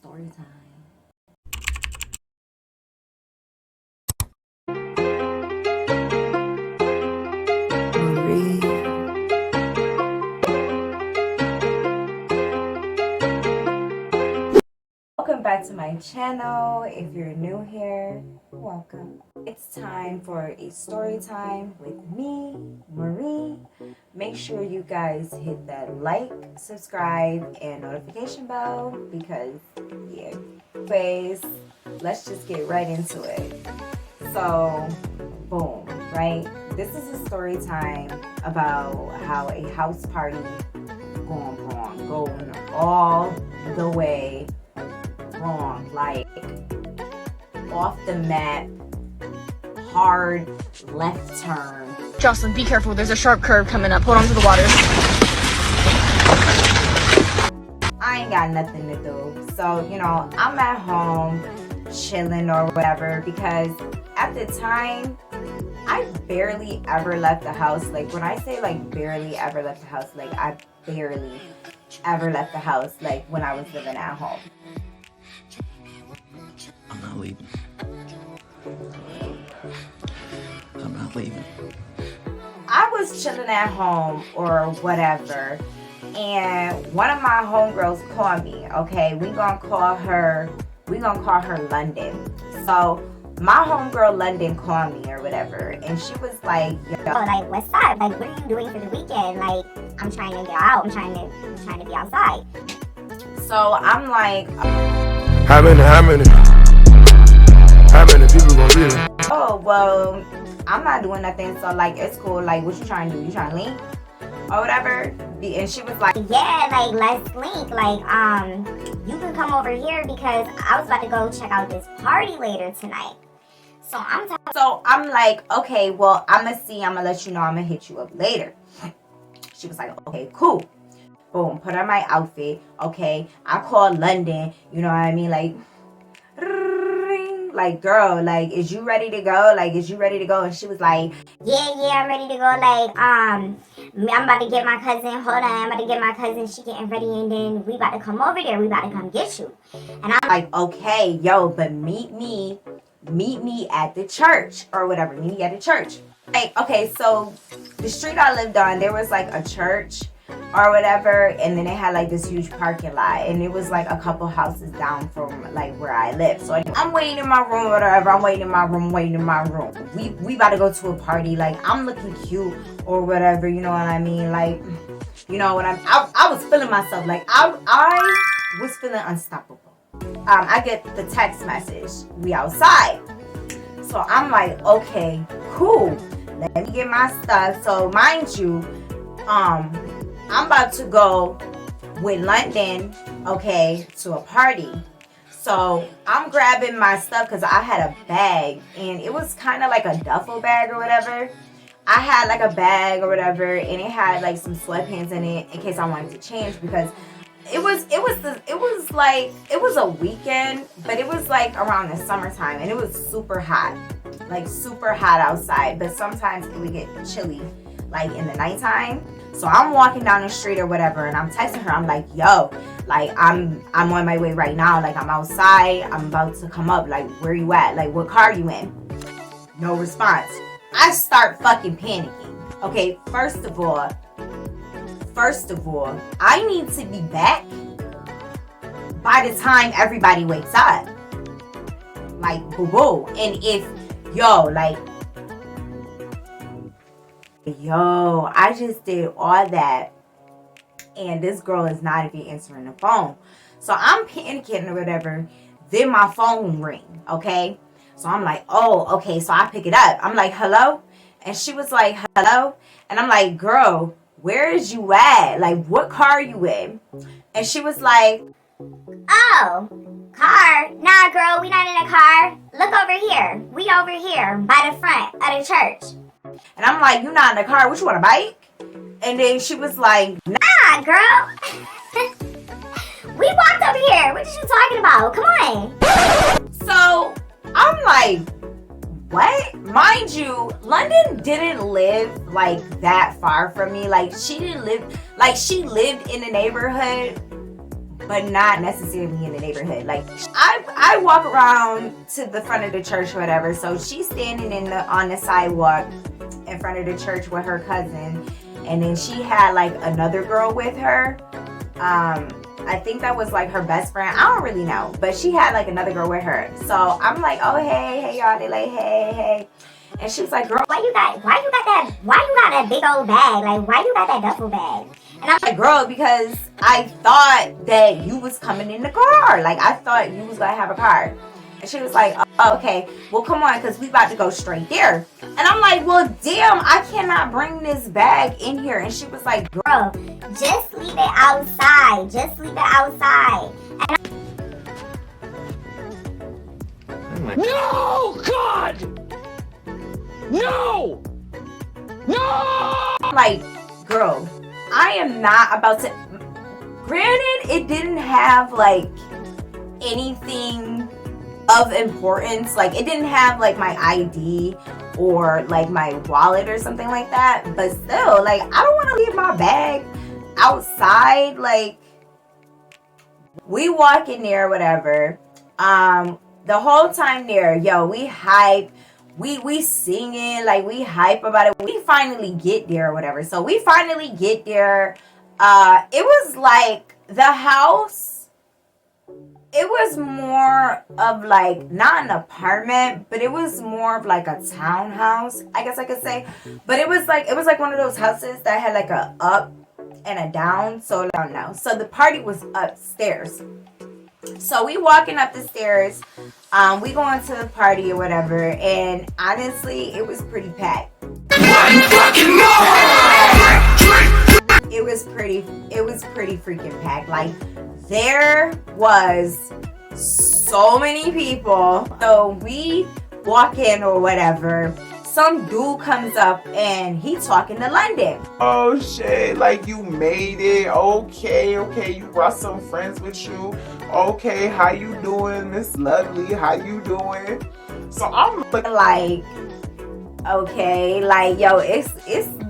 Story time. Marie. Welcome back to my channel. If you're new here, welcome. It's time for a story time with me, Marie. Make sure you guys hit that like, subscribe, and notification bell because, yeah, anyways, let's just get right into it. So, boom, right? This is a story time about how a house party going all the way wrong, like off the map, hard left turn. Jocelyn, be careful. There's a sharp curve coming up. Hold on to the water. I ain't got nothing to do. So, I'm at home chilling or whatever because at the time, I barely ever left the house. Like, when I say like barely ever left the house, like I barely ever left the house, like when I was living at home. I'm not leaving. I'm not leaving. I was chilling at home or whatever, and one of my homegirls called me. Okay, we gonna call her London. So my homegirl London called me or whatever, and she was like, yo, like, what's up? Like, what are you doing for the weekend? Like, I'm trying to get out. I'm trying to be outside. So I'm like, How many people gonna be there? oh, well, I'm not doing nothing, so like, it's cool. Like, what you trying to do? You trying to link or whatever? And she was like, Yeah, like, let's link. Like, you can come over here because I was about to go check out this party later tonight. So I'm like, okay, well, I'm gonna let you know. I'm gonna hit you up later. She was like, okay, cool. Boom, put on my outfit. Okay, I called London. You know what I mean? Like, girl, like, is you ready to go? Like, is you ready to go? And she was like, yeah, I'm ready to go. Like, I'm about to get my cousin. Hold on, I'm about to get my cousin. She getting ready, and then we about to come over there. We about to come get you. And I'm like, okay, yo, but meet me at the church or whatever. Meet me at the church. Like, okay, so the street I lived on, there was like a church or whatever, and then they had like this huge parking lot, and it was like a couple houses down from like where I live. So I'm waiting in my room or whatever. I'm waiting in my room. We about to go to a party. Like, I'm looking cute or whatever. You know what I mean? Like, you know what I was feeling myself. Like, I was feeling unstoppable. I get the text message, we outside. So I'm like, okay, cool. Let me get my stuff. So mind you, I'm about to go with London, okay, to a party. So I'm grabbing my stuff because I had a bag, and it was kind of like a duffel bag or whatever. I had like a bag or whatever, and it had like some sweatpants in it in case I wanted to change because it was a weekend, but it was like around the summertime, and it was super hot outside. But sometimes it would get chilly, like in the nighttime. So I'm walking down the street or whatever, and I'm texting her. I'm like, yo, like I'm on my way right now. Like, I'm outside. I'm about to come up. Like, where you at? Like, what car you in? No response. I start fucking panicking. Okay, first of all, I need to be back by the time everybody wakes up. Like, boo-boo. And if, I just did all that, and this girl is not even answering the phone. So I'm panicking or whatever. Then my phone ring, okay? So I'm like, oh, okay. So I pick it up. I'm like, hello? And she was like, hello? And I'm like, girl, where is you at? Like, what car are you in? And she was like, oh, car? Nah, girl, we not in a car. Look over here. We over here by the front of the church. And I'm like, you not in a car? What, you want a bike? And then she was like, nah, girl. We walked over here. What are you talking about? Come on. So I'm like, what? Mind you, London didn't live like that far from me. Like, she lived in the neighborhood, but not necessarily in the neighborhood. Like I walk around to the front of the church or whatever. So she's standing on the sidewalk in front of the church with her cousin, and then she had like another girl with her. I think that was like her best friend. I don't really know, but she had like another girl with her. So I'm like, oh hey y'all. They like hey. And she was like, girl, why you got that big old bag? Like, why you got that duffel bag? and I'm like, girl, because I thought that you was coming in the car. Like, I thought you was going to have a car. And she was like, oh, okay, well, come on, because we about to go straight there. And I'm like, well, damn, I cannot bring this bag in here. And she was like, girl, just leave it outside. Just leave it outside. No, God! No! No! I'm like, girl, I am not about to. Granted, it didn't have like anything of importance. Like, it didn't have like my ID or like my wallet or something like that. But still, like, I don't want to leave my bag outside. Like, we walk in there, whatever. The whole time there, yo, we hype. We singing, like, we hype about it. We finally get there or whatever. So we finally get there. It was like the house, it was more of like, not an apartment, but it was more of like a townhouse, I guess I could say. But it was like one of those houses that had like a up and a down. So I don't know. So the party was upstairs. So we walking up the stairs, we going to the party or whatever, and honestly, it was pretty packed. It was pretty freaking packed. Like, there was so many people. So we walk in or whatever. Some dude comes up and he talking to London. Oh shit, like you made it. Okay, you brought some friends with you. Okay, how you doing, Miss Lovely? How you doing? So I'm like, okay, like, yo, it's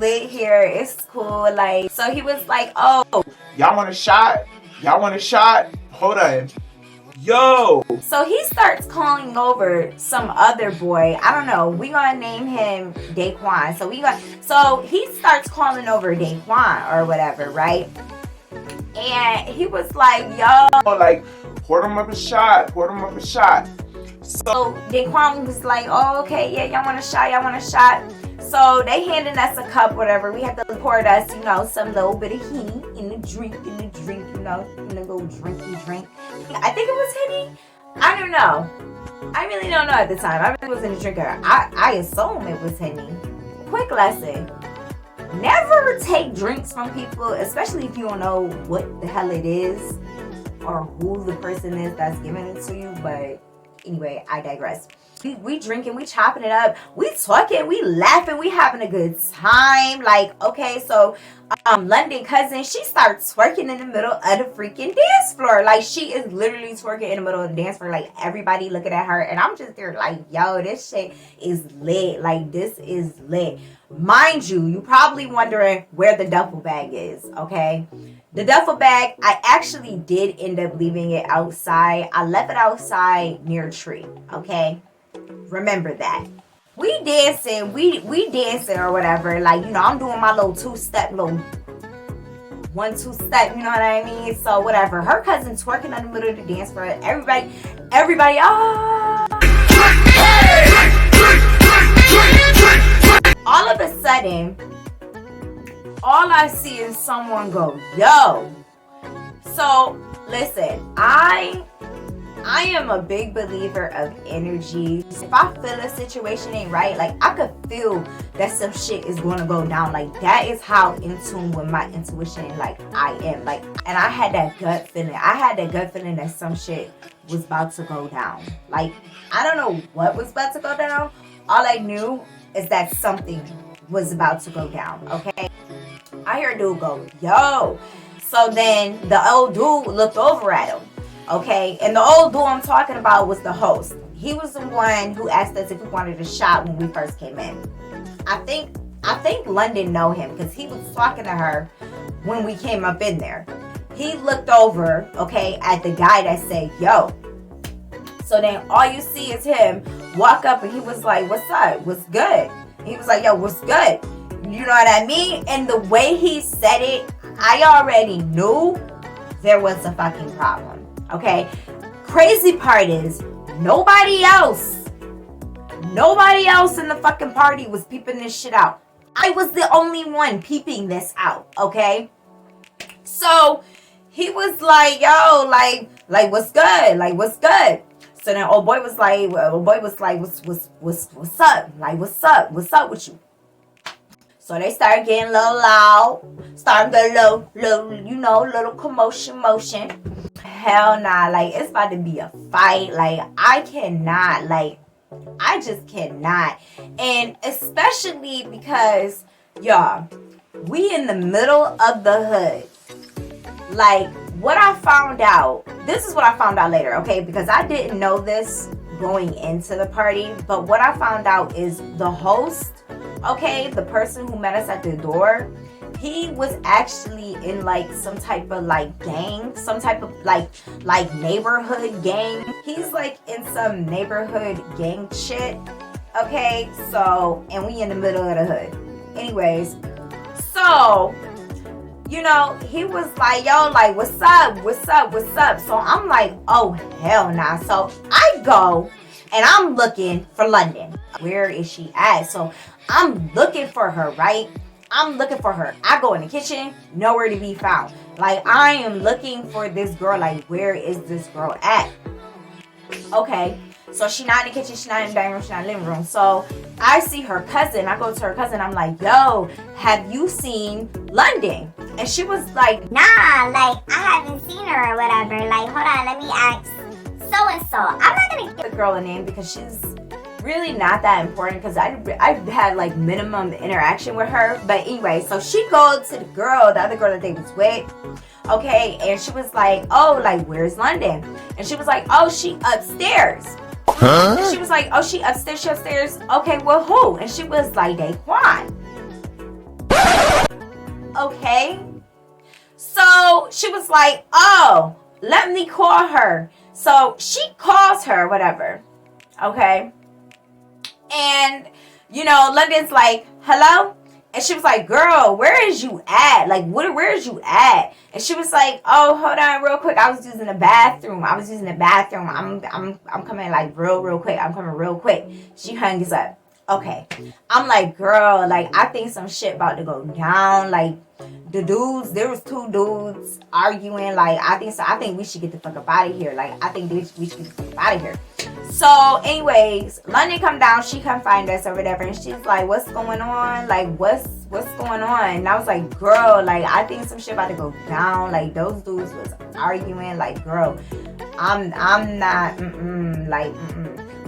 lit here. It's cool. Like, so he was like, oh, y'all want a shot? Y'all want a shot? Hold on. Yo! So he starts calling over some other boy. I don't know. We gonna name him Daquan. So he starts calling over Daquan or whatever, right? And he was like, yo, like, pour him up a shot. So Daquan was like, oh, okay, yeah, y'all want a shot? So they handed us a cup, whatever. We had to pour us, some little bit of Henny in the drink, in a little drink. I think it was Henny. I don't know. I really don't know at the time. I really wasn't a drinker. I assume it was Henny. Quick lesson. Never take drinks from people, especially if you don't know what the hell it is or who the person is that's giving it to you. But anyway, I digress. We drinking, we chopping it up, we talking, we laughing, we having a good time. Like, okay, so London cousin, she starts twerking in the middle of the freaking dance floor. Like, she is literally twerking in the middle of the dance floor. Like, everybody looking at her, and I'm just there like, yo, this shit is lit. Like, this is lit. Mind you, you probably wondering where the duffel bag is, okay? The duffel bag, I actually did end up leaving it outside. I left it outside near a tree, okay? Remember that. We dancing, we dancing or whatever. Like, I'm doing my little 2-step, little 1-2 step, you know what I mean? So whatever. Her cousin twerking in the middle of the dance floor. Everybody, all of a sudden, all I see is someone go, yo. So listen, I am a big believer of energy. If I feel a situation ain't right, like, I could feel that some shit is going to go down. Like, that is how in tune with my intuition, like, I am. Like, and I had that gut feeling. That some shit was about to go down. Like, I don't know what was about to go down. All I knew is that something was about to go down, okay? I hear a dude go, yo. So then the old dude looked over at him. Okay, and the old dude I'm talking about was the host. He was the one who asked us if we wanted a shot when we first came in. I think London know him because he was talking to her when we came up in there. he looked over, okay, at the guy that said, yo. So then all you see is him walk up and he was like, what's up? What's good? And he was like, yo, what's good? You know what I mean? And the way he said it, I already knew there was a fucking problem. Okay? Crazy part is, nobody else in the fucking party was peeping this shit out. I was the only one peeping this out. Okay? So he was like, yo, like what's good? Like, what's good? So then old boy was like, what's up? Like, what's up? What's up with you? So they started getting a little loud, started getting a little commotion. Hell nah, like, it's about to be a fight. Like, I just cannot. And especially because, y'all, we in the middle of the hood. Like, what I found out, this is what I found out later, okay? Because I didn't know this going into the party. But what I found out is the host, okay, the person who met us at the door, he was actually in like some type of like gang, some type of like neighborhood gang. He's like in some neighborhood gang shit, okay? So, and we in the middle of the hood. Anyways, so, you know, he was like, yo, like, what's up? So I'm like, oh, hell nah. So I go and I'm looking for London. Where is she at? So I'm looking for her, right? I go in the kitchen, nowhere to be found. Like, I am looking for this girl. Like, where is this girl at? Okay. So she not in the kitchen, she not in the dining room, she not in the living room. So I see her cousin. I go to her cousin. I'm like, yo, have you seen London? And she was like, nah, like, I haven't seen her or whatever. Like, hold on, let me ask so-and-so. I'm not going to give the girl a name because she's really not that important because I've had like minimum interaction with her. But anyway, so she goes to the other girl that they was with. Okay, and she was like, oh, like, where's London? And she was like, oh, she upstairs. And she was like, oh, she upstairs. Okay, well, who? And she was like, Daquan. Okay. So she was like, oh, let me call her. So she calls her, whatever. Okay. And, you know, London's like, hello? And she was like, girl, where is you at? Like, where is you at? And she was like, oh, hold on real quick. I was using the bathroom. I'm coming like real quick. I'm coming real quick. She hangs up. Okay. I'm like, girl, like, I think some shit about to go down. Like, the dudes, there was two dudes arguing. Like, I think we should get the fuck up out of here. Like, I think we should get the fuck up out of here. So, anyways, London come down. She come find us or whatever. And she's like, what's going on? Like, what's going on? And I was like, girl, like, I think some shit about to go down. Like, those dudes was arguing. Like, girl, I'm not,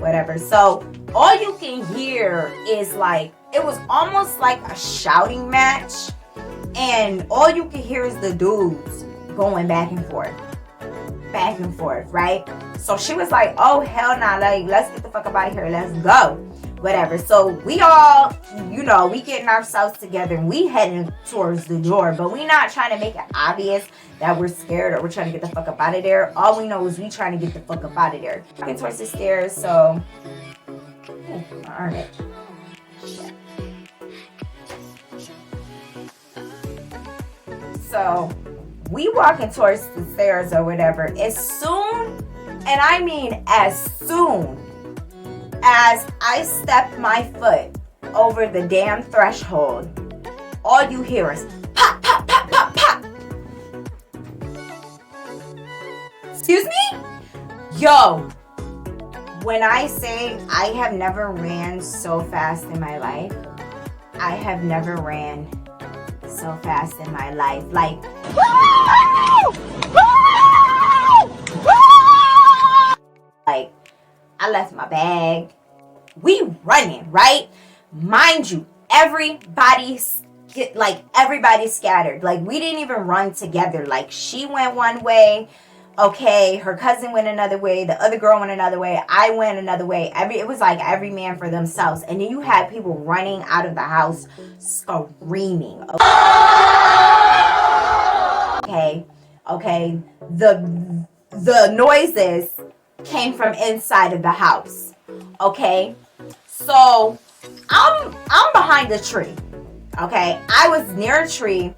whatever. So, all you can hear is like, it was almost like a shouting match. And all you can hear is the dudes going back and forth, right? So she was like, oh, hell nah, like, let's get the fuck up out of here. Let's go. Whatever. So we all, you know, we getting ourselves together and we heading towards the door. But we not trying to make it obvious that we're scared or we're trying to get the fuck up out of there. All we know is we trying to get the fuck up out of there. Walking towards the stairs, so... Darn it. Shit. So we walking towards the stairs or whatever. As soon, and I mean as soon as I stepped my foot over the damn threshold, all you hear is pop, pop, pop, pop, pop. Excuse me? Yo, when I say I have never ran so fast in my life, I have never ran so fast in my life. Like, like, I left my bag. We running, right? Mind you, everybody scattered. Like, we didn't even run together. Like, she went one way. Okay, her cousin went another way. The other girl went another way. I went another way. It was like every man for themselves. And then you had people running out of the house screaming. Okay, the noises came from inside of the house. Okay, so I'm behind a tree. Okay, I was near a tree.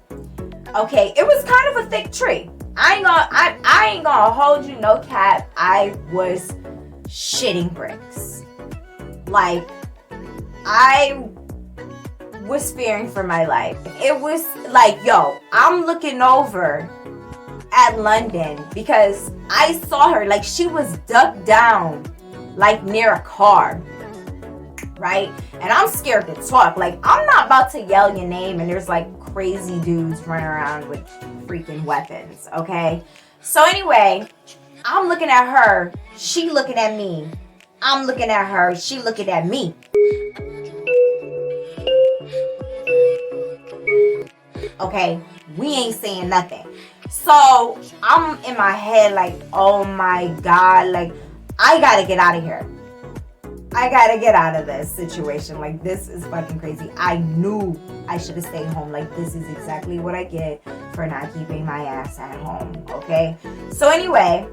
Okay, it was kind of a thick tree. I ain't gonna hold you, no cap. I was shitting bricks. Like, I was fearing for my life. It was like, yo, I'm looking over at London because I saw her, like, she was ducked down, like, near a car, right? And I'm scared to talk. Like, I'm not about to yell your name and there's, like, crazy dudes running around with freaking weapons, okay? So anyway, I'm looking at her, she looking at me. I'm looking at her, she looking at me. Okay, we ain't saying nothing. So I'm in my head like, oh my God, like, I gotta get out of here. I gotta get out of this situation. Like, this is fucking crazy. I knew I should have stayed home. Like, this is exactly what I get for not keeping my ass at home, okay? So anyway,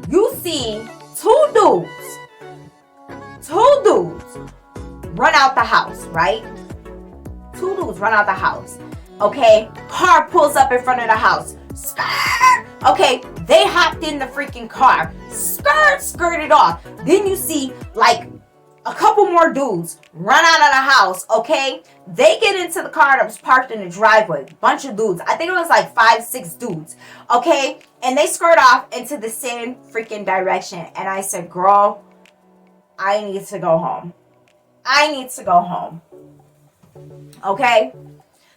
you see two dudes run out the house, right? Two dudes run out the house, okay? Car pulls up in front of the house. Skirt! Okay, they hopped in the freaking car. Skirted off. Then you see, like, a couple more dudes run out of the house, okay? They get into the car that was parked in the driveway. Bunch of dudes. I think it was like 5-6 dudes, okay? And they skirt off into the same freaking direction. And I said, girl, I need to go home. I need to go home. Okay?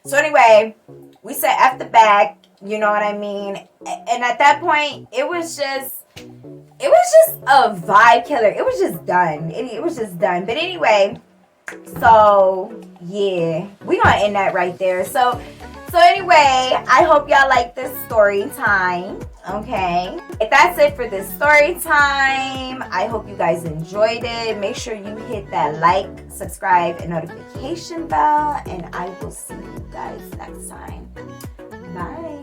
So anyway, we said F the bag, you know what I mean? And at that point, it was just a vibe killer. It was just done. It was just done. But anyway, so yeah, we're gonna end that right there. So anyway, I hope y'all like this story time. Okay, that's it for this story time. I hope you guys enjoyed it. Make sure you hit that like, subscribe, and notification bell, and I will see you guys next time. Bye.